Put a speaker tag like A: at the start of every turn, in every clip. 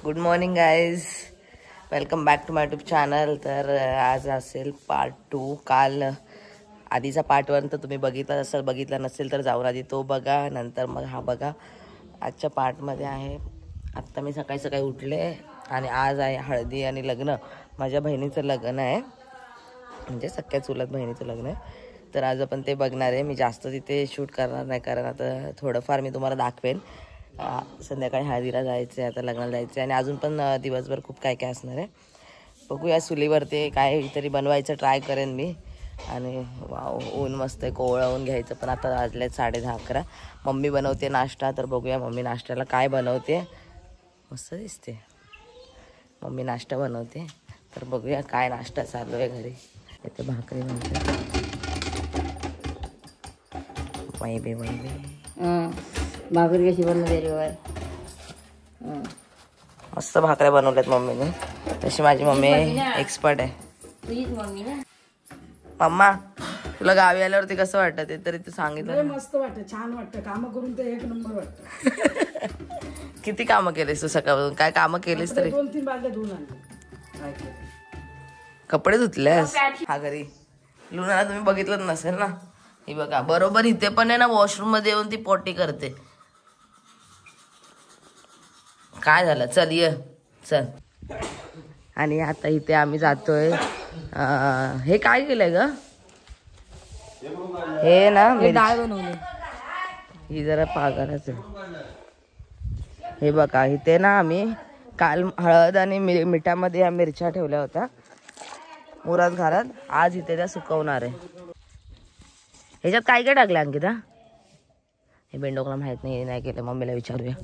A: Good morning guys, welcome back to my YouTube channel. तर आज असेल पार्ट 2. काल आधीचा पार्ट 1 तर तुम्ही बघितला असेल, बघितला नसेल तर जाऊन आधी तो बघा, नंतर मग हा बघा. आजच्या पार्टमध्ये आहे, आत्ता मी सकाळी सकाळी उठले आणि आज आहे हळदी आणि लग्न. माझ्या बहिणीचं लग्न आहे, म्हणजे सख्या चुलत बहिणीचं लग्न आहे. तर आज आपण ते बघणार आहे. मी जास्त तिथे शूट करणार नाही, कारण आता थोडंफार मी तुम्हाला दाखवेन. संध्याकाळी हळदीला जायचं आहे, आता लग्नाला जायचं आहे आणि अजून पण दिवसभर खूप काय काय असणार आहे. बघूया, चुलीवरती काहीतरी बनवायचं ट्राय करेन मी. आणि वाव, ऊन मस्त आहे, कोवळं ऊन घ्यायचं. पण आता वाजले 10:30-11. मम्मी बनवते नाश्ता, तर बघूया मम्मी नाश्त्याला काय बनवते. मस्त दिसते मम्मी नाश्ता बनवते, तर बघूया काय नाश्ता चालू आहे घरी. इथे भाकरी बनते. वैबे
B: भाकरी कशी बनवते रे?
A: मस्त भाकऱ्या बनवल्यात मम्मीने. तशी माझी मम्मी एक्सपर्ट आहे.
B: तुझीच मम्मी ना.
A: मम्मा, तुला गावी आल्यावरती कसं वाटतं ते तरी तू सांगितलं.
C: मस्त वाटतं, छान वाटतं. कामं करून तर एक नंबर वाटतं.
A: किती कामं केलीस तू सकाळपासून? काय कामं केलीस तरी?
C: 2-3 बादल्या धुवून आणले.
A: कपडे धुतलेस? हा, घरी लुनाला तुम्ही बघितलं नसेल ना. ही बघा, बरोबर इथे पण आहे ना, वॉशरूम मध्ये येऊन ती पोटी करते. काय झालं? चल ये, चल. आणि आता इथे आम्ही जातोय. हे काय केलंय ग? हे ना
B: डाळ बनवली.
A: ही जरा पागारच आहे. हे बघा, इथे ना आम्ही काल हळद आणि मिठामध्ये या मिरच्या ठेवल्या होत्या मुरात घालत. आज इथे त्या सुकवणार आहे. ह्याच्यात काय काय टाकलं अंकिता? हे बेंडोकला माहित नाही केलं, मम्मीला विचारूया.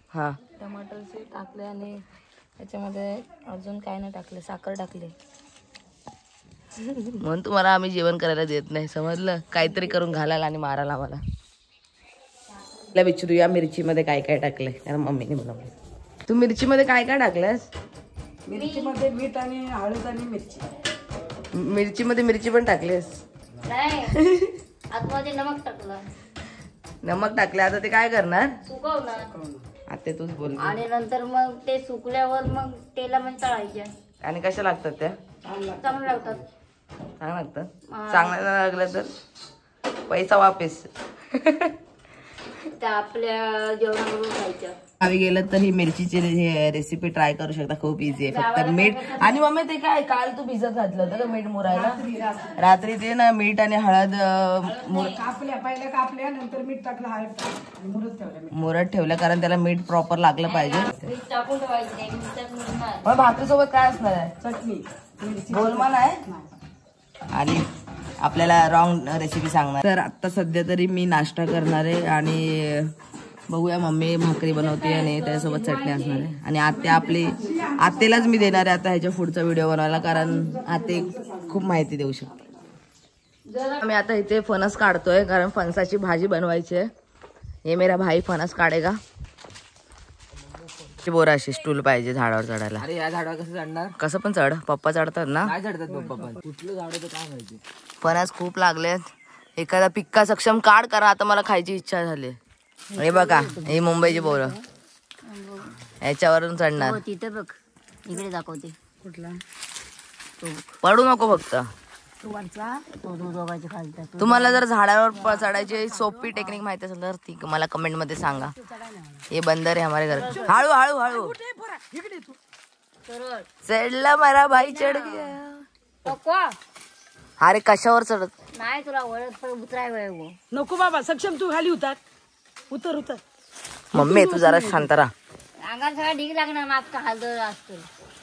A: हा,
B: टमाटर टाकले आणि त्याच्यामध्ये अजून काय नाही टाकले, साखर टाकले.
A: म्हणून तुम्हाला आम्ही जेवण करायला देत नाही, समजलं? काहीतरी करून घालायला आणि मारायला आम्हाला. विचारूया मिरचीमध्ये काय काय टाकलंय, कारण मम्मीने बनवलं. तू मिरचीमध्ये काय काय टाकलंस?
C: मिरचीमध्ये मीठ आणि हळद आणि मिरची.
A: मिरचीमध्ये मिरची पण टाकलीस?
B: नाही, आतमध्ये नमक टाकलं.
A: नमक टाकले, आता ते काय करणार?
B: सुकवणार.
A: आता तूच बोल.
B: आणि नंतर मग ते सुकल्यावर मग तेलामध्ये तळायच्या.
A: आणि कशा लागतात त्या?
B: चांगलं लागतात.
A: चांगलं लागतात. चांगलं नाही लागलं तर पैसा वापस.
B: त्या आपल्या जेवणाबरोबर खायच्या.
A: गावी गेलं तर ही मिरचीची रेसिपी ट्राय करू शकता, खूप इझी आहे. फक्त मीठ आणि मम्मी ते काय काल तू भिजत घातलं होतं का मीठ मुरायला? रात्री ते ना मीठ आणि हळद
C: पहिल्या कापल्या, नंतर मीठ टाकलं, हळद टाकलं, मुरत ठेवलं.
A: मुरत ठेवलं, कारण त्याला मीठ प्रॉपर लागलं पाहिजे.
B: मीठ टाकून ठेवायचं.
A: मग भाकरी सोबत काय असणार आहे?
C: चटणी,
A: गोलमाल आहे. आणि आपल्याला रॉंग रेसिपी सांगणार. तर आता सध्या तरी मी नाश्ता करणार आहे आणि बघूया मम्मी भाकरी बनवते आणि त्याच्यासोबत चटणी असणार आहे. आणि आत्यालाच मी देणार आहे आता ह्याच्या पुढचा व्हिडिओ बनवायला, कारण आते खूप माहिती देऊ शकते. आम्ही आता इथे फणस काढतोय, कारण फणसाची भाजी बनवायची आहे. हे मेरा भाई फणस काढेगा. बोराशी स्टूल पाहिजे झाडावर चढायला.
D: अरे या झाडावर कसं चढणार?
A: कसं पण चढ, पप्पा चढतात ना.
D: काय चढतात पप्पा पण? कुठलं झाड होतं काय माहिती.
A: फणस खूप लागलेत. एखादा पिक्का सक्षम काढ, करा आता मला खायची इच्छा झाली. हे बघा, ही मुंबईची बोरं याच्यावरून चढणार.
B: तिथे बघ, इकडे दाखवते.
C: कुठला?
A: पडू नको फक्त.
B: दोघांचे खाली.
A: तुम्हाला जर झाडावर चढायची सोपी टेक्निक माहिती असेल तर ती मला कमेंट मध्ये सांगा. हे बंदर आहे हमारे घर. हळू हळू हळू चढला मारा भाई, चढ गया. अरे कशावर चढत
B: नाही, तुला वळत उतराय.
C: नको बाबा, सक्षम तू खाली उतर. उतर.
A: मम्मी तू जरा शांत राहा.
B: अंगात सगळा ढीग लागणार, मागचा हाल असतो.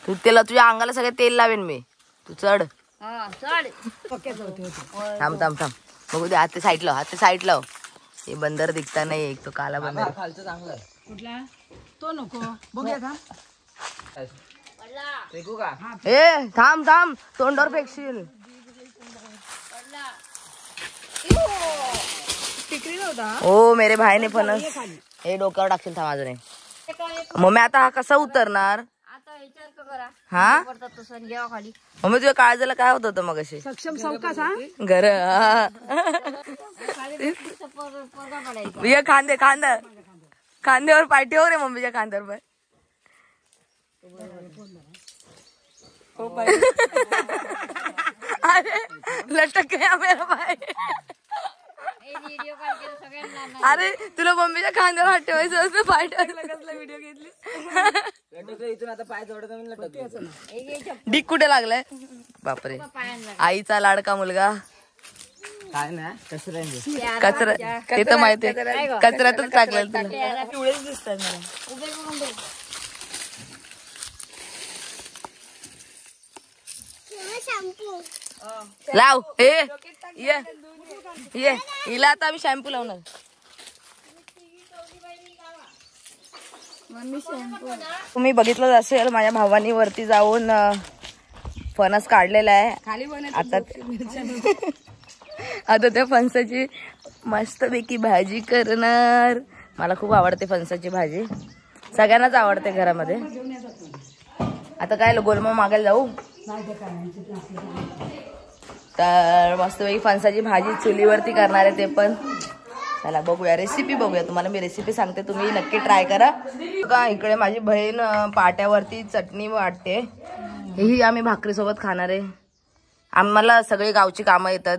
A: तू तुझ्या अंगाला सगळं तेल लावेन मी. तू चढ.
B: चढ.
A: थांब थांब थांब, बघू दे. हात साईड लाव. हे बंदर दिसता नाही, एक तो काला बंदर.
D: खालचं चांगलं आहे.
C: कुठला? तो नको. बघूया का?
D: फेकू का?
A: ए थांब तोंडावर फेकशील. ओ मेरे भाई ने फणस हे डोक्यावर टाकशील. थांब अजून. मम्मी आता हा कसा उतरणार? हा
B: खाली.
A: मम्मी तुझ्या काळजाला काय होत होतं मग अशी?
C: सक्षम सावकाश हा
A: घर. खांद्यावर पाठीवर रे, मम्मीच्या खांद्यावर पाय. अरे लटक गया मेरा भाई. अरे तुला मम्मीच्या खांद्यावर हात ठेवायचं असतं, पाय ठेवायचं. व्हिडिओ घेतली
D: इथून आता पाय जोडत
A: डिक कुठे लागलाय? बापरे, आईचा लाडका मुलगा.
D: काय ना कचरा
A: कचरा ते तर माहिती, कचऱ्यातच टाकलेलं तुला.
B: एवढेच दिसतात मला.
A: लाव ये हिला आता आम्ही शॅम्पू लावणार. तुम्ही बघितलं असेल माझ्या भावानी वरती जाऊन फणस काढलेला आहे. आता त्या फणसाची मस्तपैकी भाजी करणार. मला खूप आवडते फणसाची भाजी, सगळ्यांनाच आवडते घरामध्ये. आता काय गोलमा मागायला जाऊ तर मस्तपैकी फणसाची भाजी चुलीवरती करणार आहे ते पण. चला बघूया, रेसिपी बघूया. तुम्हाला मी रेसिपी सांगते, तुम्ही नक्की ट्राय करा. का इकडे माझी बहीण पाट्यावरती चटणी वाटते. ही आम्ही भाकरीसोबत खाणार आहे. आम्हाला सगळी गावची कामं येतात,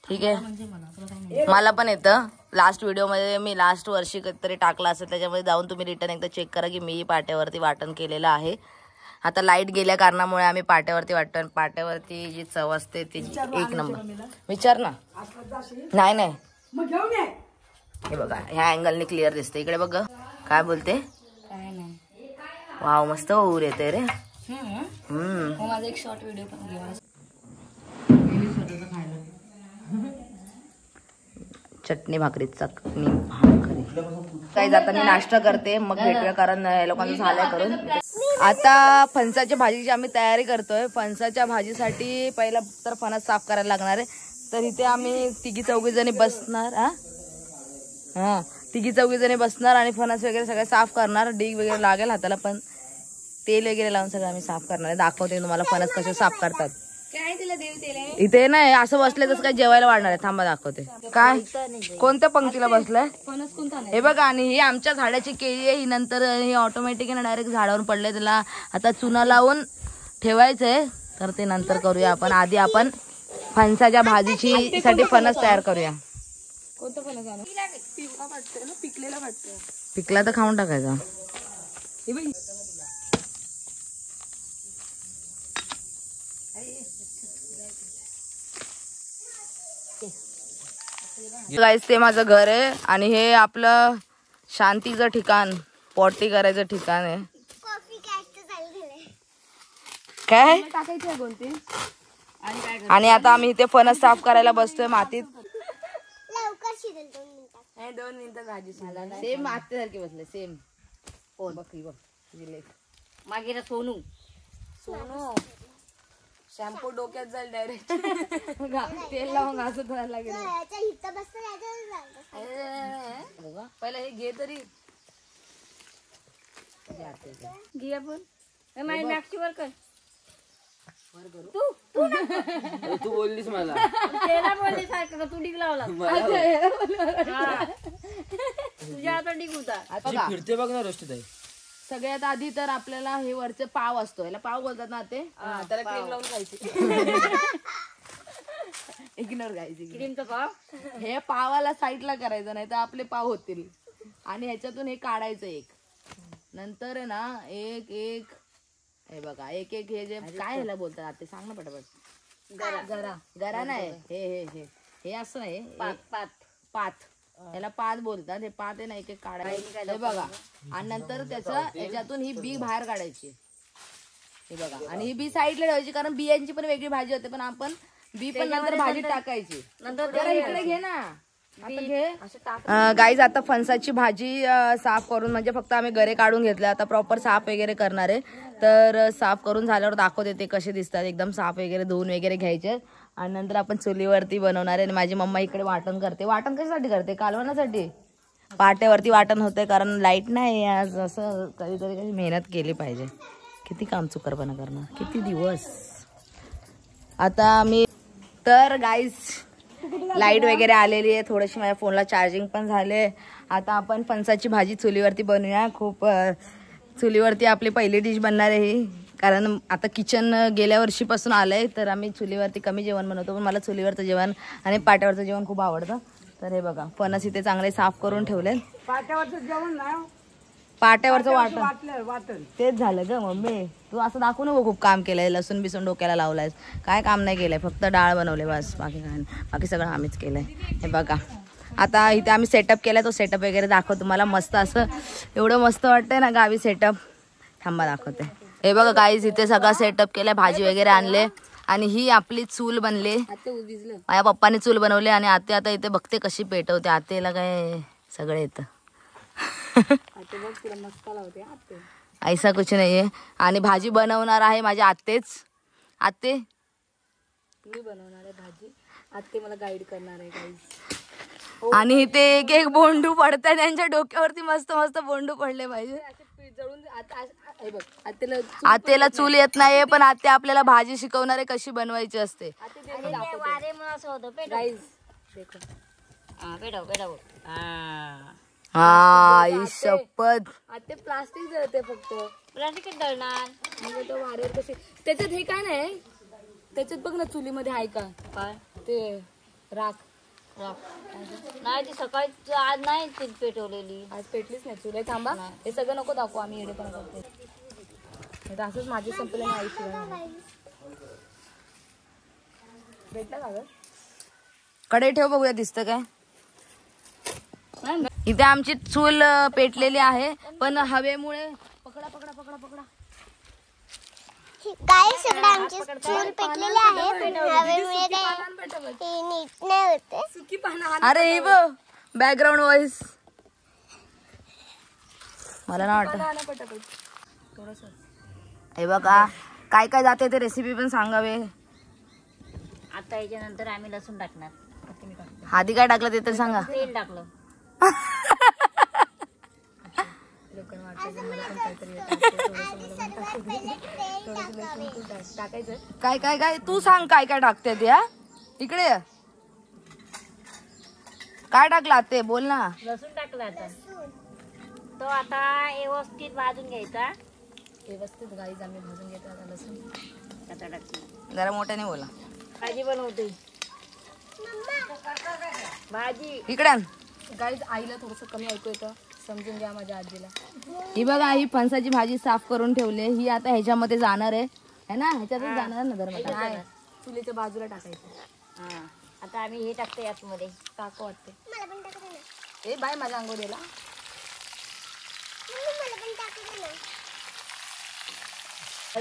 A: ठीक आहे. मला पण येतं. लास्ट व्हिडिओमध्ये मी लास्ट वर्षी कधीतरी टाकला असेल, त्याच्यामध्ये जाऊन तुम्ही रिटर्न एकदा चेक करा की मी पाट्यावरती वाटण केलेलं आहे. आता लाईट गेल्या कारणामुळे आम्ही पाट्यावरती वाटतो. पाट्यावरती जी चव असते ती एक नंबर. विचार ना. नाही हे बघा, ह्या अँगलने क्लिअर दिसते. इकडे बघ काय बोलते. वाव मस्त ऊर येते रे.
B: माझा एक शॉर्ट व्हिडिओ पण घ्या.
A: चटणी भाकरी चटणी भाकरी काही जाताना नाश्ता करते, मग भेटूया कारण लोकांचं झालंय करून. आता फणसाच्या भाजीची आम्ही तयारी करतोय. फणसाच्या भाजीसाठी पहिला तर फणस साफ करायला लागणार आहे. तर इथे आम्ही तिघी चौघी जणी बसणार. तिघी चौघी जणी बसणार आणि फणस वगैरे सगळं साफ करणार. डीग वगैरे लागेल हाताला, पण तेल वगैरे लावून सगळं आम्ही साफ करणार आहे. दाखवते तुम्हाला फणस कसे साफ करतात. इथे नाही असं बसले तसं काय जेवायला वाढणार आहे. थांबा दाखवते. काय कोणत्या पंक्तीला बसलाय हे बघा. आणि ही आमच्या झाडाची केळी आहे. ही नंतर ही ऑटोमॅटिक ना डायरेक्ट झाडावर पडले. त्याला आता चुना लावून ठेवायचंय, तर ते नंतर करूया आपण. आधी आपण फणसाच्या भाजीची साठी फणस तयार करूया.
B: कोणतं फणस आणू? पिवळा वाटतं ना, पिकलेला वाटतं.
A: पिकला तर खाऊन टाकायचा. गाईस ते माझं घर आहे आणि हे आपलं शांतीचं ठिकाण, पॉटी करायचं ठिकाण आहे. काय
B: टाकायचं बोलते.
A: आणि आता आम्ही इथे फणस साफ करायला बसतोय मातीत.
B: 2 मिनिटं भाजी.
A: सेम मातीसारखी बसले सेम. कोण बघ
B: मागे सोनू शॅम्पू डोक्यात जाईल डायरेक्ट. तेल लावून घासत धुवायला लागेल. पहिला हे घे तरी घे आपण. माझी नागशीवर कर.
D: तू बोललीस मला.
B: त्याला बोलली सारखं तू डिग लावला. तुझ्या आता डिग होता.
D: फिरते बघ ना रोष्टीताई.
A: सगळ्यात आधी तर आपल्याला हे वरचे पाव असतो, याला पाव बोलतात ना ते.
B: त्याला क्रीम लावून खायची.
A: इग्नोर खायची.
B: क्रीमचा पाव
A: हे पावाला साईडला करायचं, नाही तर आपले पाव होतील. आणि ह्याच्यातून हे काढायचं एक. नंतर आहे ना एक एक हे बघा एक एक हे जे काय ह्याला बोलतात ते सांग ना पटापट.
B: गरा
A: गरा नाही, हे हे हे हे असं नाही, पात. याला पात बोलतात. हे पात आहे ना एक एक काढायचं हे बघा. आणि नंतर त्याचं याच्यातून ही बी बाहेर काढायची हे बघा. आणि ही बी साईडला ठेवायची कारण बियांची पण वेगळी भाजी होते, पण आपण बी पण नंतर भाजीत टाकायची. नंतर इकडे घे ना. गाईज आता फणसाची भाजी साफ करून म्हणजे फक्त आम्ही गरे काढून घेतले. आता प्रॉपर साफ वगैरे करणार आहे. तर साफ करून झाल्यावर दाखवते ते कसे दिसतात. एकदम साफ वगैरे धुवून वगैरे घ्यायचे आणि नंतर आपण चुलीवरती बनवणार आहे. आणि माझी मम्मा इकडे वाटण करते. वाटण कशासाठी करते? कालवण्यासाठी. पाट्यावरती वाटण होते कारण लाईट नाही आज. असं कधीतरी कधी मेहनत केली पाहिजे. किती काम चुकारपणा करणार, किती दिवस. आता मी तर गाईज लाईट वगैरे आलेली आहे. थोडीशी माझ्या फोनला चार्जिंग पण झाले. आता आपण फणसाची भाजी चुलीवरती बनवूया. खूप
B: चुलीवरती आपली पहिली डिश बनणार आहे ही. कारण आता किचन गेल्या वर्षीपासून आलंय तर आम्ही चुलीवरती कमी जेवण बनवतो, पण मला चुलीवरचं जेवण आणि पाट्यावरचं जेवण खूप आवडतं. तर हे बघा फणस इथे चांगले साफ करून ठेवले.
C: पाट्यावरचं जेवण ना,
B: पाट्यावरचं
C: वाटलं वाटण.
B: तेच झालं ग मम्मी. तू असं दाखवू नको खूप काम केलंय, लसूण बिसून डोक्याला लावलायस. काय काम नाही केलंय, फक्त डाळ बनवले बस. बाकी काय नाही. बाकी सगळं आम्हीच केलंय. हे बघा आता इथे आम्ही सेटअप केलाय, तो सेटअप वगैरे दाखवतो तुम्हाला. मस्त असं एवढं मस्त वाटतंय ना गावी सेटअप. थांबा दाखवते. हे बघा गाईज इथे सगळा सेटअप केलाय, भाजी वगैरे आणले आणि ही आपली चूल बनली. माझ्या पप्पाने चूल बनवली आणि आते आता इथे बघते कशी पेटवते. आतेला काय सगळं येतं. ऐसा कुछ नाहीये. आणि भाजी बनवणार आहे माझी आत्तेच. आत्ते
E: मी बनवणार आहे भाजी, आत्ते मला गाईड करणार आहे गाईज.
B: आणि इथे एक एक बोंडू पडतात त्यांच्या डोक्यावरती. मस्त मस्त बोंडू पडले पाहिजे.
E: जळून बघ आत्तेला
B: आत्तेला चूल येत नाहीये, पण आत्ते आपल्याला भाजी शिकवणार आहे कशी बनवायची असते.
E: गाईज
B: हा आई शपथ.
E: आत्ते प्लास्टिक जळते फक्त. प्लास्टिक दळणार म्हणजे तो वारेवर कशी. त्याच्यात हे काय नाही, त्याच्यात बघ ना चुलीमध्ये आहे का काय ते राख.
F: नाही ती सकाळी आज नाही ती पेटवलेली,
E: आज पेटलीच नाही चुले. थांबा हे सगळं नको दाखवू, आम्ही येडे पण करते. असंच माझी संपलं नाही. आई भेटला का ग?
B: कडे ठेव बघूया दिसतं काय. इथे आमची चूल पेटलेली आहे, पण हवेमुळे पकडा पकडा पकडा पकडा.
G: काय सगळं आमची चूल पेटलेली आहे, पण हवेमुळे काही नीट नाही होते.
E: सुकी पानं.
B: अरे हे बघ बॅकग्राऊंड व्हॉइस. मला ना वाटत. हे बघा काय काय जाते ते रेसिपी पण सांगावे.
F: आता याच्यानंतर आम्ही लसूण टाकणार.
B: आधी काय टाकलं ते तर सांगा.
F: तेल टाकलं.
E: टाकायचं
B: काय काय काय तू सांग काय काय टाकते ते. हा इकडे ये. काय टाकला ते बोल ना.
F: लसूण टाकलं. आता तो आता व्यवस्थित भाजून घ्यायचा.
E: व्यवस्थित गाईज आम्ही भाजून घेतो आता लसूण.
F: आता टाकली.
B: जरा मोठ्याने बोला.
F: भाजी बनवते. भाजी
B: इकडे आण.
E: गाईज आईला थोडस कमी ऐकू येतं, समजून घ्या माझ्या आजीला.
B: ही बघा ही फणसाची भाजी साफ करून ठेवली. ही आता ह्याच्यामध्ये जाणार आहे ना, ह्याच्यातच जाणार ना धर्म.
E: नाही चुलीच्या बाजूला टाकायचं.
F: हा आता आम्ही हे टाकतो याच्यामध्ये.
E: टाकू वाटते. ए बाय माझ्या अंगोडीला.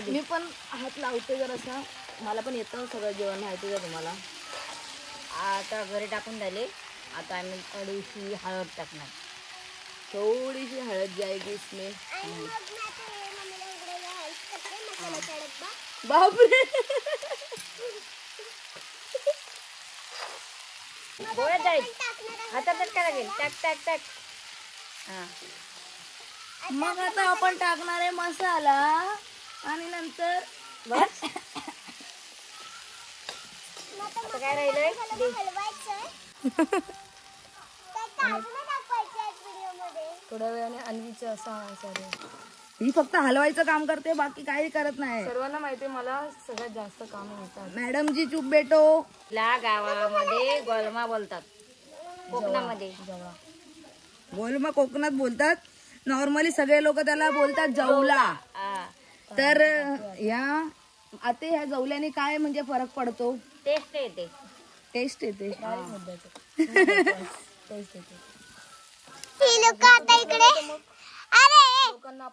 B: मी पण हात लावते जर असं. मला पण येतं सगळं जेवण माहिती का तुम्हाला.
F: आता घरी टाकून झाले. आता आम्ही थोडीशी हळद टाकणार.
B: थोडीशी हळद जाएगी इसमें. बापरे
F: गोळ्यात जाईल. हातातच काय लागेल. टाक टाक टाक. हा
B: मग आता आपण टाकणार आहे मसाला आणि नंतर
F: बस. आता काय राहिलंय.
E: थोड्या वेळाने अन्वीचं असं सॉरी.
B: ही फक्त हलवायचं काम करते, बाकी काही करत नाही.
E: सर्वांना माहिती आहे मला सगळ्यात जास्त काम होतात.
B: मॅडम जी चुप बेटो.
F: ला गावामध्ये गोलमा बोलतात. कोकणामध्ये
B: गोलमा कोकणात बोलतात. नॉर्मली सगळे लोक त्याला बोलतात जवला.
F: हा.
B: तर ह्या आता ह्या जवल्याने काय म्हणजे फरक पडतो.
F: टेस्ट येते.
B: टेस्ट येते.
G: ही लोक आता इकडे. अरे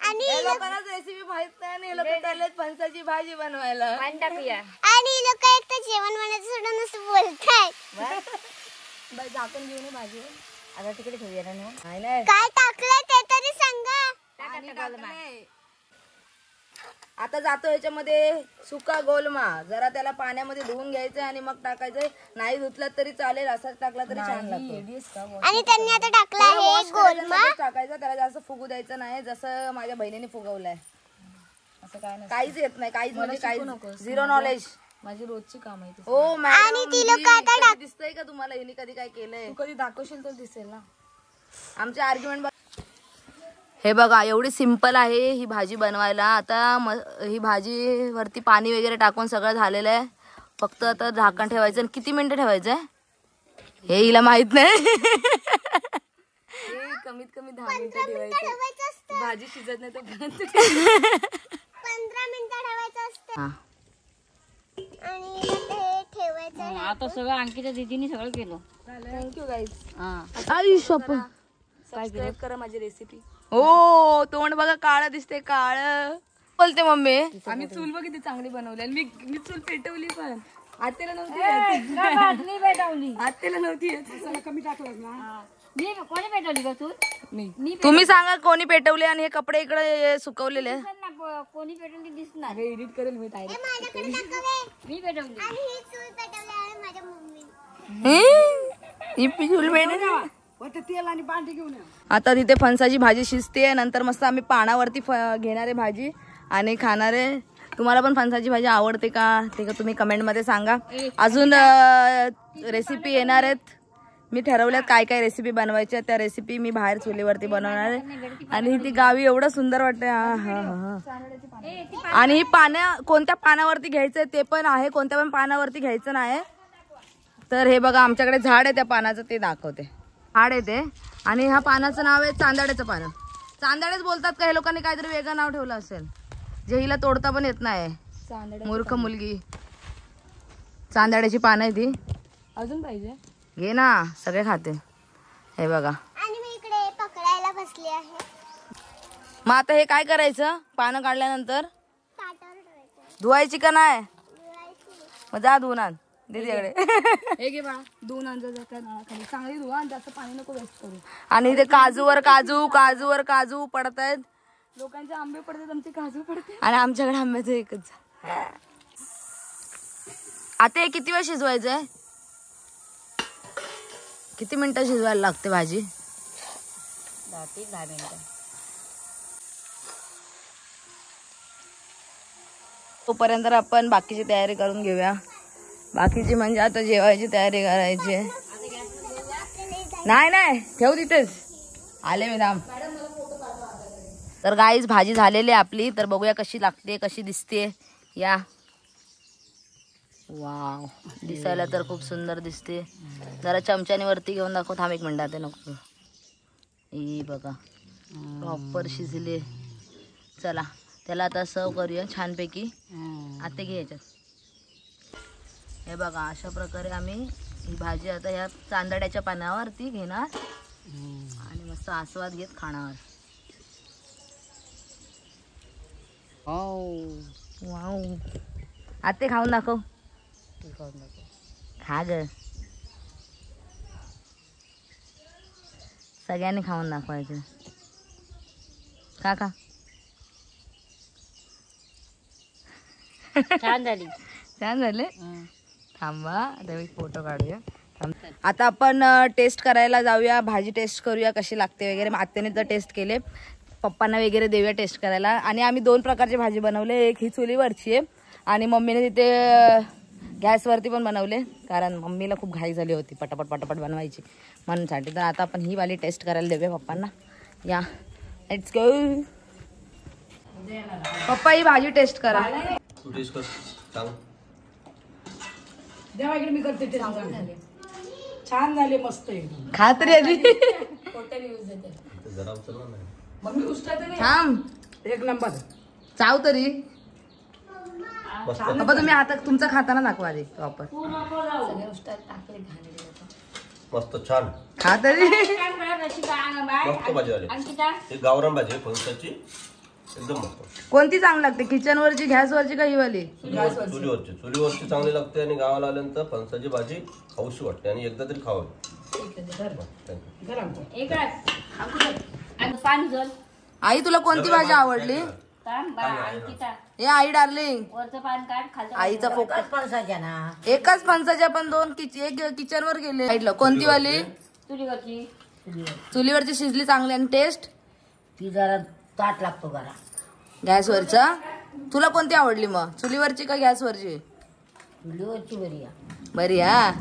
G: आणि
B: या लोकांना रेसिपी माहित नाही आणि हे लोक चाललेत फणसाची भाजी बनवायला.
F: पाणी टाकूया.
G: आणि ही लोक एक तर जेवण बनायचं सोडून असं बोलतायत.
E: बाई झाकण घेऊन ये भाजी.
F: आता तिकडे ठेवूया ना.
B: नाही नाही
G: काय टाकलंय ते तरी सांगा.
B: पाणी टाकलंय. आता जातो ह्याच्यामध्ये सुका गोलमा. जरा त्याला पाण्यामध्ये धुवून घ्यायचं आणि मग टाकायचं. नाही धुतला तरी चालेल, असाच टाकला तरी छान लागतो.
G: आणि त्यांनी आता टाकला आहे गोलमा.
B: टाकायचं. त्याला जास्त फुगू द्यायचं नाही, जसं माझ्या बहिणीने फुगवलाय.
E: असं काय नाही.
B: काहीच येत नाही. काहीच म्हणजे काहीच. Zero knowledge.
E: माझी रोजची काम आहे ती.
B: हो मॅडम दिसतंय का तुम्हाला हिने कधी काय केलंय.
E: तू कधी दाखवशील तर दिसेल ना.
B: आमचे आर्ग्युमेंट. हे बघा एवढी सिंपल आहे ही भाजी बनवायला. आता ही भाजी वरती पाणी वगैरे टाकून सगळं झालेलं आहे. फक्त आता झाकण ठेवायचं. आणि किती मिनिटं ठेवायचं आहे हे हिला माहित नाही.
E: कमीत कमी 10 मिनिटं ठेवायचं. भाजी शिजत नाही तर
G: 15 मिनिटं ठेवायचं असतं
B: हा.
G: आणि ते ठेवायचं.
F: आता सगळं अंकिता दीदीने सगळं केलं.
E: Thank you guys.
B: आई शप
E: सबस्क्राईब करा माझी रेसिपी.
B: हो तोंड बघा काळं दिसते काळं. बोलते मम्मी
E: आम्ही चूल बघ किती चांगली बनवली आणि मी चूल पेटवली पण आत्याला नव्हती
F: मी पेटवली.
E: आत्याला नव्हती येत.
C: कमी टाकलं ना.
F: मी कोणी पेटवली का तू?
E: मी
B: तुम्ही सांगा कोणी पेटवले आणि हे कपडे इकडे सुकवलेले.
F: कोणी पेटवली दिसणार.
E: एडिट करेल मी डायरेक्ट.
G: माझ्याकडे टाकावे.
F: मी पेटवली.
G: आणि ही चूल पेटवली आहे माझ्या मम्मीने.
C: तेल आणि भांडी घेऊन या.
B: आता तिथे फणसाची भाजी शिजते. नंतर मस्त आम्ही पानावरती घेणारे भाजी आणि खाणारे. तुम्हाला पण फणसाची भाजी आवडते का ते तुम्ही कमेंटमध्ये सांगा. अजून रेसिपी येणार आहेत. मी ठरवल्यात काय काय रेसिपी बनवायच्या. त्या रेसिपी मी बाहेर चुलीवरती बनवणार आहे. आणि ती गावी एवढं सुंदर वाटते. आणि ही कोणत्या पानावरती घ्यायचं ते पण आहे. कोणत्या पण पानावरती घ्यायचं नाही. तर हे बघा आमच्याकडे झाड आहे त्या पानाचं ते दाखवते. झाड आहे ते आणि ह्या पानाचं नाव आहे चांदाड्याचं पानं. चांदाडेच बोलतात का हे लोकांनी काहीतरी वेगळं नाव ठेवलं असेल जे हिला तोडता पण येत नाही. मूर्ख मुलगी. चांदाड्याची पानं आहे ती.
E: अजून पाहिजे
B: घे ना सगळे खाते. हे बघा
G: आणि मी इकडे पकडायला बसली आहे.
B: मग आता हे काय करायचं पानं काढल्यानंतर
G: ताटावर ठेवायचं.
B: धुवायची का नाही.
G: धुवायची.
B: मग जा धुवून आण दीदीकडे.
E: हे घे बाळा 2 अंदाज खाली चांगली धुवा आणि जास्त पाणी नको वेस्ट करू.
B: आणि इथे काजूवर काजू पडत आहेत.
E: लोकांचे आंबे पडतात आमचे काजू पडते.
B: आणि आमच्याकडे आंब्याचं एकच. आता हे किती वेळ शिजवायचंय. किती मिनिटं शिजवायला लागते भाजी.
F: 10 ते 10 मिनिटं.
B: तोपर्यंत आपण बाकीची तयारी करून घेऊया. बाकीची म्हणजे आता जेवायची तयारी करायची. नाही ठेव तिथेच आले मी दाम. तर गाईज भाजी झालेली आहे आपली. तर बघूया कशी लागते कशी दिसते. या वाव दिसायला तर खूप सुंदर दिसते. जरा चमच्याने वरती घेऊन दाखव. थांब 1 मिनिट ते नको. ही बघा प्रॉपर शिजले. चला त्याला आता सर्व करूया छानपैकी. आता घे याच्यात. हे बघा अशा प्रकारे आम्ही ही भाजी आता ह्या चांदड्याच्या पानावरती घेणार आणि मस्त आस्वाद घेत खाणार. वाव आते खाऊन दाखव. खा ग सगळ्यांनी खाऊन दाखवायचं. खा
F: छान झाली.
B: छान झाले. थांबा आता मी फोटो काढूया. आता आपण टेस्ट करायला जाऊया. भाजी टेस्ट करूया कशी लागते वगैरे. आत्याने तर टेस्ट केले. पप्पांना वगैरे देऊया टेस्ट करायला. आणि आम्ही 2 प्रकारची भाजी बनवले. एक ही चुलीवरची आहे आणि मम्मीने तिथे गॅसवरती पण बनवले. कारण मम्मीला खूप घाई झाली होती पटापट बनवायची म्हणूनसाठी. तर आता आपण ही वाली टेस्ट करायला देऊया पप्पांना. या लेट्स गो. पप्पा ही भाजी टेस्ट करा.
C: देवा इकडे मी करते ते. छान झाले मस्त एकदम.
B: खा तरी आधी.
C: मम्मी उष्टायचं नाही.
B: थांब
C: 1 नंबर.
B: चाव तरी. पप्पा तुम्ही आता तुमचा खाताना दाखवा आधी प्रॉपर.
H: मस्त छान
B: खा तरी.
H: मस्त भाजी झाली. ही गावरान भाजी फणसाची एकदम मस्त.
B: कोणती चांगली लागते किचनवरची गॅसवरची का ही वाली.
H: चुलीवरची चांगली लागते. आणि गावाला आल्यानंतर फणसाची भाजी खाऊशी वाटते आणि एकदा तरी खावावी.
F: पाणी जल.
B: आई तुला कोणती भाजी आवडली. हे आई डार्लिंग
F: वरचं पान काढ खालचं.
B: आईचा फोकस फणसाच्या ना. एकच फणसाच्या पण 2 एक किचनवर गेले. साईडला कोणती वाली.
F: चुलीवरची.
B: चुलीवरची शिजली चांगली. आणि टेस्ट
F: ती जरा ताट लागतो जरा.
B: गॅसवरचा. तुला कोणती आवडली मग चुलीवरची का गॅसवरची.
F: चुलीवरची
B: बरी हा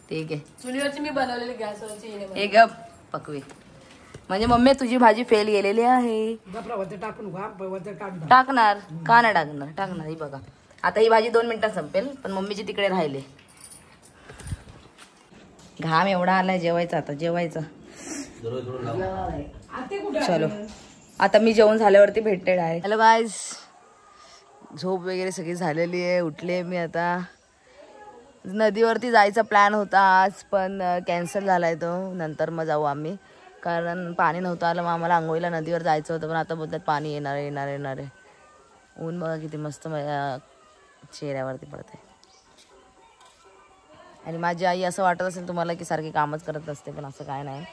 B: ठीक आहे.
E: चुलीवरची मी बनवलेली गॅसवरची.
B: एक गप पकवे म्हणजे मम्मी तुझी भाजी फेल गेलेली आहे. टाकणार का नाही टाकणार? टाकणार. ही बघा आता ही भाजी 2 मिनिटात संपेल, पण मम्मीची तिकडे राहिले. घाम एवढा आलाय, जेवायचा आता जेवायचं. चलो आता मी जेवण झाल्यावरती भेटते डायरेक्ट. हॅलो गाईज, झोप वगैरे सगळी झालेली आहे. उठले मी आता. नदीवरती जायचा प्लॅन होता आज, पण कॅन्सल झालाय तो. नंतर मग जाऊ आम्ही, कारण पाणी नव्हतं आलं. मग आम्हाला आंघोळीला नदीवर जायचं होतं, पण आता बोलतात पाणी येणार आहे येणार येणार आहे. ऊन बघा किती मस्त माझ्या चेहऱ्यावरती पडते. आणि माझी आई असं वाटत असेल तुम्हाला की सारखी कामच करत असते, पण असं काय नाही.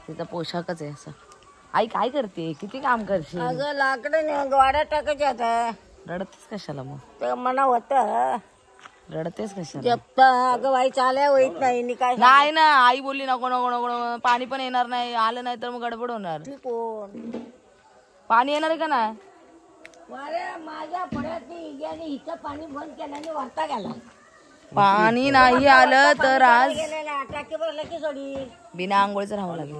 B: तिचा पोशाखच आहे असं. आई काय करते? किती काम करशील?
F: अगं लाकडं गोडा टाकायचे आता.
B: रडतेस कशाला मग?
F: ते मना होतं
B: रडतेस कशाला?
F: जपता. अगं बाई चाल्या होईत नाही काय
B: नाही ना, आई बोलली नको नको नको, पाणी पण येणार नाही. आलं नाही तर मग गडबड होणार.
F: कोण
B: पाणी येणार आहे का नाही?
F: माझ्या पड्यात हिचं पाणी बंद केलं आणि वरता गेला.
B: पाणी नाही आलं तर आज
F: गेलेला टाकी भरला की सोडी
B: बिना आंघोळीचं राहावं लागेल.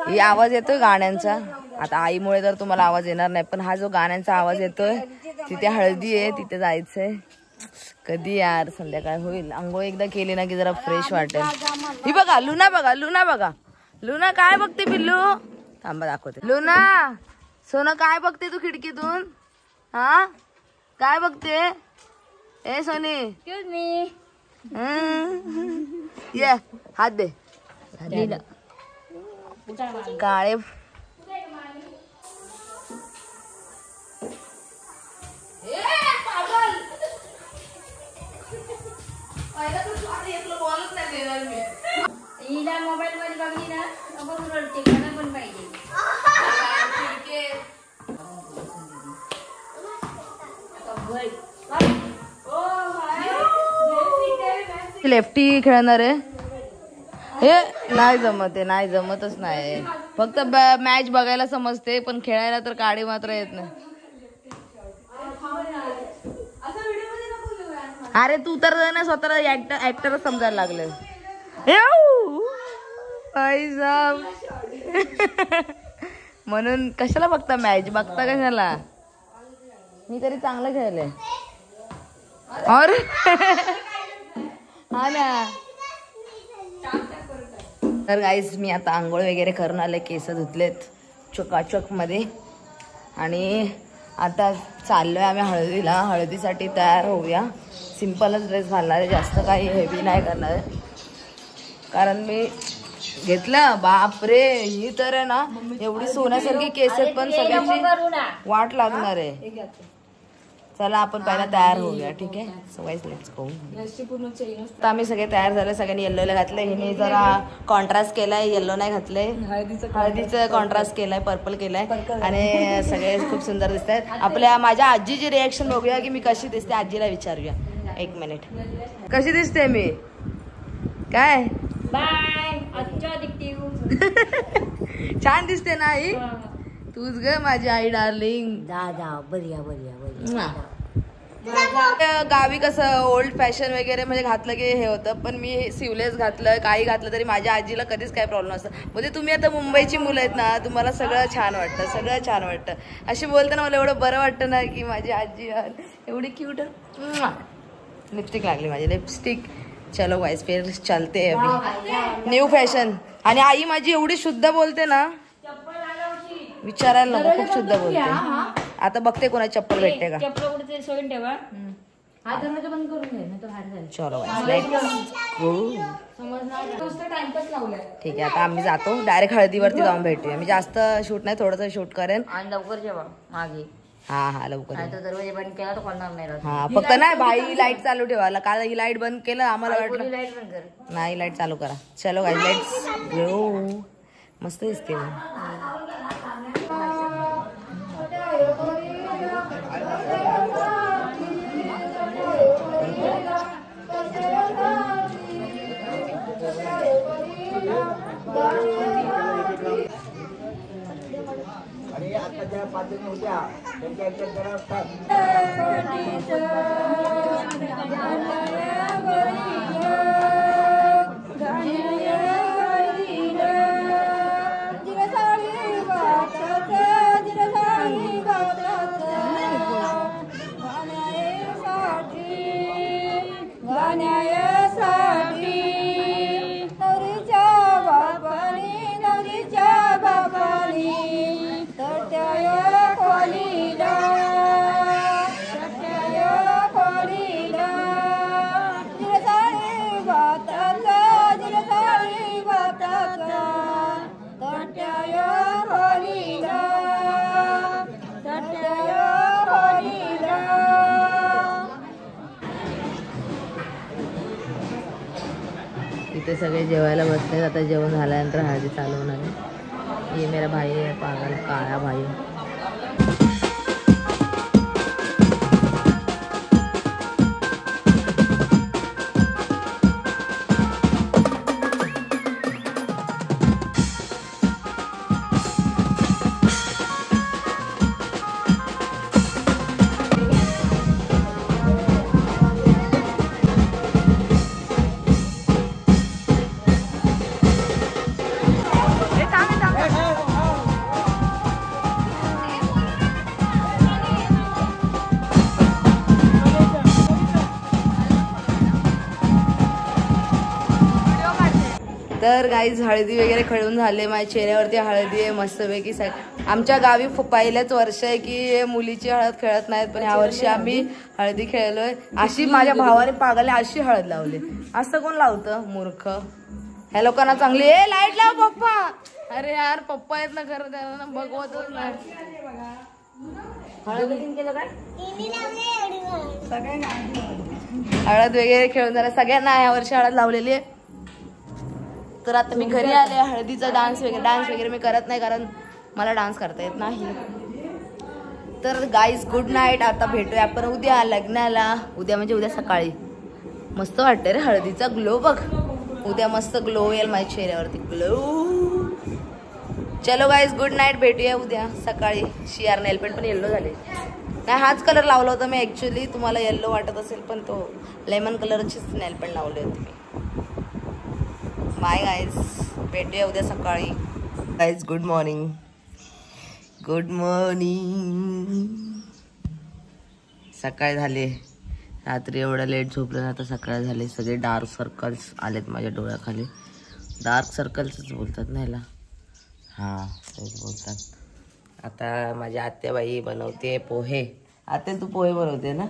B: ही आवाज येतोय गाण्यांचा. आता आईमुळे तर तुम्हाला आवाज येणार नाही, पण हा जो गाण्यांचा आवाज येतोय, तिथे हळदी आहे, तिथे जायचंय. कधी यार संध्याकाळ होईल. आंघोळ एकदा केली ना की जरा फ्रेश वाटेल. ही बघा लुना, बघा लुना, बघा लुना काय बघते. पिल्लू थांबा दाखवते. लुना सोनं काय बघते तू खिडकीतून? हा काय बघते? ए सोनी ये हात दे. काळे
E: हिला मोबाईल मध्ये बघली ना बघून रडते. मला पण पाहिजे.
B: लेफ्टी खेळणार आहे. हे नाही जमत आहे, नाही जमतच नाही. फक्त मॅच बघायला समजते, पण खेळायला तर काडी मात्र येत नाही. अरे तू तर ना स्वतःला ऍक्टरच समजायला लागले. म्हणून कशाला बघता मॅच? बघता कशाला? मी तरी चांगलं खेळले. और हा ना. तर गाईज मी आता आंघोळ वगैरे करून आले, केस धुतलेत चकाचक मध्ये, आणि आता चाललोय आम्ही हळदीला. हळदीसाठी तयार होऊया. सिंपलच ड्रेस घालणार आहे, जास्त काही हेवी नाही करणार आहे. कारण मी घेतलं, बापरे ही तर आहे ना एवढी सोन्यासारखी केस आहेत, पण सगळ्यांची वाट लागणार आहे. चला आपण पहिला तयार होऊया, ठीक आहे? So guys let's go. तर आम्ही सगळे तयार झाले. सगळ्यांनी येल्लोला घातलंय. हिने जरा कॉन्ट्रास्ट केलाय, येल्लो नाही घातलंय. हळदीचं कॉन्ट्रास्ट केलाय, पर्पल केलाय, आणि सगळे खूप सुंदर दिसत आहेत. आपल्या माझ्या आजीची रिएक्शन बघूया की मी कशी दिसते. आजीला विचारूया. 1 मिनिट. कशी दिसते मी? काय
E: बाय. अच्छा दिखती
B: छान दिसते ना आई? तूच ग माझी आई डार्लिंग.
F: दादा बरिया बरिया बरिया.
B: गावी कसं ओल्ड फॅशन वगैरे म्हणजे घातलं की हे होतं, पण मी सिवलेस घातलं, काही घातलं तरी माझ्या आजीला कधीच काही प्रॉब्लेम नसतं. म्हणजे तुम्ही आता मुंबईची मुलं आहेत ना, तुम्हाला सगळं छान वाटतं, सगळं छान वाटतं. अशी बोलताना मला एवढं बरं वाटतं ना की माझी आजी एवढी क्यूट. लिपस्टिक लागली माझी, लिपस्टिक. चलो गाइस फिर चलते हैं अभी. New fashion. आणि आई माझी एवढी शुद्ध बोलते ना, विचारायला नको, खूप शुद्ध बोलते. आता बघते कोणाची चप्पल भेटते का. चलो ठीक आहे. आता आम्ही जातो डायरेक्ट हळदीवरती जाऊन भेटूया. मी जास्त शूट नाही, थोडंसं शूट करेन.
F: आणि लवकर जेवा मागे.
B: हा हा लवकर.
F: दरवाजा बंद केला तर कोणणार नाही.
B: हा फक्त नाही बाई लाईट चालू ठेवायला. काल ही लाईट बंद केलं आम्हाला वाटलं
F: लाईट बंद कर.
B: नाही, लाईट चालू करा. चलो गाईस लेट्स गो. मस्त दिसते.
D: आणि आता ज्या पाठवून होत्या त्यांच्या ऍक्शन करा असतात.
B: इथे सगळे जेवायला बसले. आता जेवण झाल्यानंतर हळदी चालू होणार आहे. ये मेरा भाई है पागल काळा भाई. तर गाईज हळदी वगैरे खेळून झाले. माझ्या चेहऱ्यावरती हळदी आहे मस्तपैकी. आमच्या गावी पहिल्याच वर्ष आहे की मुलीची हळद खेळत नाहीत, पण यावर्षी आम्ही हळदी खेळलोय. अशी माझ्या भावाने पागलने अशी हळद लावली. असं कोण लावतं मूर्ख. ह्या लोकांना चांगली ए लाईट लाव पप्पा. अरे यार पप्पा आहेत ना खरं त्यांना बघवतच नाही. हळद केलं काय हळद वगैरे खेळून झालं सगळ्यांना. ह्या वर्षी हळद लावलेली आहे. तर आता मी घरी आले. हळदीचा डान्स वगैरे मी करत नाही कारण मला डान्स करता येत नाही. तर गाईज गुड नाईट. आता भेटूया आपण उद्या लग्नाला. उद्या म्हणजे उद्या सकाळी. मस्त वाटतंय रे हळदीचा ग्लो बघ. उद्या मस्त ग्लो येईल माझ्या चेहऱ्यावरती ग्लो. चलो गाईज गुड नाईट. भेटूया उद्या सकाळी. शियार नेलपेंट पण येल्लो झाले नाही. हाच कलर लावला होता मी ऍक्च्युली. तुम्हाला येल्लो वाटत असेल पण तो लेमन कलरचीच नेलपेंट लावली होती मी. Bye guys. भेटूया उद्या सकाळी. Guys good morning. Good morning. सकाळ झाले. रात्री एवढं लेट झोपलं ना. आता सकाळ झाले. सगळे डार्क सर्कल्स आलेत माझ्या डोळ्याखाली. डार्क सर्कल्सच बोलतात ना याला. हां तेच बोलतात. आता माझी आत्याबाई बनवते पोहे. आत्या तू पोहे बनवते ना.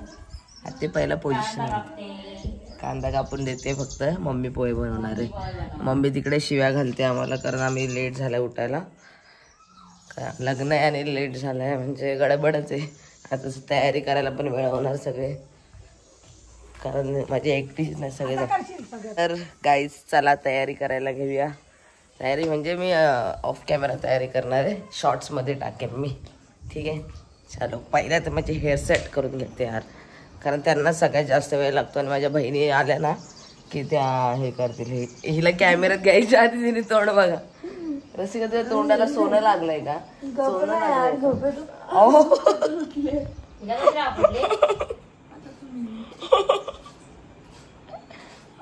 B: आत्या पहिला पोझिशन कांदा कापून देते फक्त. मम्मी पोहे बनवणार आहे. मम्मी तिकडे शिव्या घालते आम्हाला कारण आम्ही लेट झालं उठायला. लग्न आहे आणि लेट झालं आहे म्हणजे गडबडच आहे. आता तयारी करायला पण वेळ होणार सगळे कारण माझी एकटीच नाही सगळे. तर गाईज चला तयारी करायला घेऊया. तयारी म्हणजे मी ऑफ कॅमेरा तयारी करणार आहे. शॉर्ट्समध्ये टाकेन मी. ठीक आहे चलो. पहिल्या तर माझी हेअर सेट करून घेते यार कारण त्यांना सगळ्यात जास्त वेळ लागतो. आणि माझ्या बहिणी आल्या ना की त्या हे करतील. हिला कॅमेऱ्यात घ्यायच्या आधी तिने तोंड बघा. रसिका तुझ्या तोंडाला सोनं लागलंय का. सोनं लागलंय.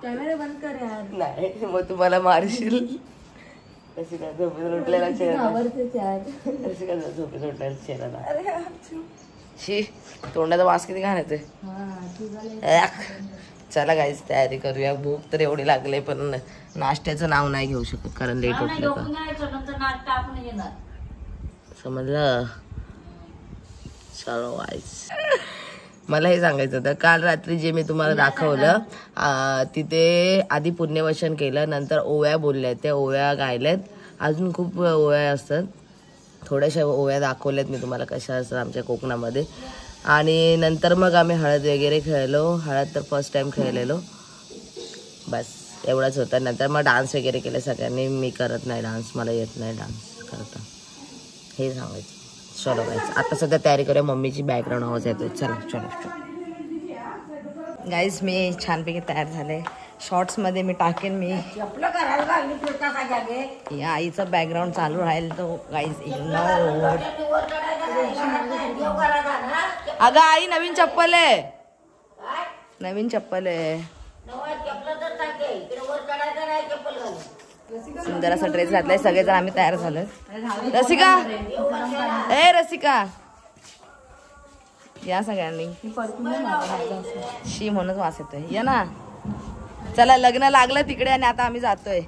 E: कॅमेरा बंद कर यार.
B: नाही मग तुम्हाला मारशील. रसिका झोपेत उठलेला चेहरा. रसिका झोपेत उठलेला चेहरा. शी तोंडाचा वास किती घालायचंय. चला गाईज तयारी करूया. भूक तर एवढी लागले पण नाश्त्याचं नाव नाही घेऊ शकत कारण लेट उठलं का. समजलं. चलो गाईज. मला हे सांगायचं होतं काल रात्री जे मी तुम्हाला दाखवलं तिथे आधी पुण्यवचन केलं. नंतर ओव्या बोलल्या. त्या ओव्या गायल्यात. अजून खूप ओव्या असतात. थोड्याशा ओव्या दाखवल्यात मी तुम्हाला कशा असतात आमच्या कोकणामध्ये. आणि नंतर मग आम्ही हळद वगैरे खेळलो. हळद तर फर्स्ट टाइम खेळलेलो. बस एवढंच होतं. नंतर मग डान्स वगैरे केले सगळ्यांनी. मी करत नाही डान्स. मला येत नाही डान्स करता. हे सांगायचं. चलो गाईज आता सध्या तयारी करूया. मम्मीची बॅकग्राऊंड आवाज येतोय. चला चलो गाईज मी छानपैकी तयार झाले. शॉर्ट्समध्ये मी टाकेन. मी या आईचं बॅकग्राऊंड चालू राहील तो गाईज इग्नोर. अगं आई नवीन चप्पल आहे. नवीन चप्पल आहे. सुंदर असा ड्रेस घातलाय. सगळेजण आम्ही तयार झालोय. रसिका ए रसिका या सगळ्यांनी. शी म्हणूनच वास येतोय. या ना. चला लग्न लागलं तिकडे आणि आता आम्ही जातोय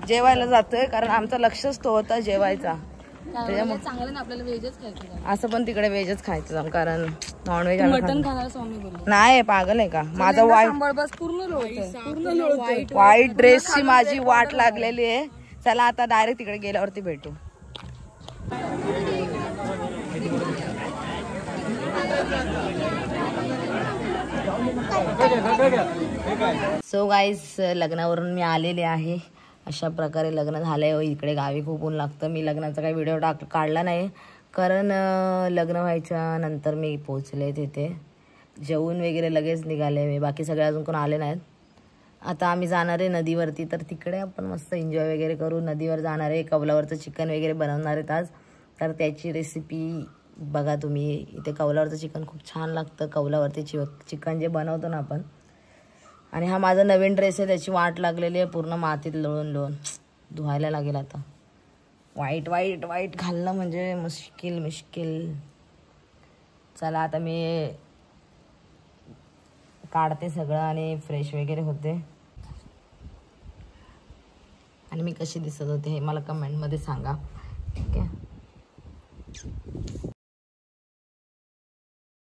B: जेवायला जातोय कारण आमचा लक्षच तो होता जेवायचा.
E: चांगलं आपल्याला व्हेजच खायचं.
B: असं पण तिकडे व्हेजच खायचं कारण नॉनव्हेज
E: मटन खाणार स्वामी बोलले.
B: नाही पागल आहे का. माझा व्हाईट ड्रेसची माझी वाट लागलेली आहे. चला आता डायरेक्ट तिकडे गेल्यावरती भेटू. सो गाईज लग्नावरून मी आलेले आहे. अशा प्रकारे लग्न झालंय. इकडे गावी खूप ऊन लागतं. मी लग्नाचा काही व्हिडिओ काढला नाही कारण लग्न व्हायच्या नंतर मी पोचले तिथे. जेवून वगैरे लगेच निघाले मी. बाकी सगळे अजून कोण आले नाहीत. आता आम्ही जाणार आहे नदीवरती, तर तिकडे आपण मस्त एन्जॉय वगैरे करू. नदीवर जाणार आहे. कौलावरचं चिकन वगैरे बनवणार आहेत आज, तर त्याची रेसिपी बघा तुम्ही. इथे कौलावरचं चिकन खूप छान लागतं. कौलावरती चिकन जे बनवतो ना आपण. आणि हा माझा नवीन ड्रेस आहे, त्याची वाट लागलेली आहे पूर्ण मातीत लोळून धुवायला लागेल आता. वाईट वाईट वाईट घालणं म्हणजे मुश्किल. चला आता मी काढते सगळं आणि फ्रेश वगैरे होते. आणि मी कशी दिसत होते हे मला कमेंटमध्ये सांगा, ठीक आहे.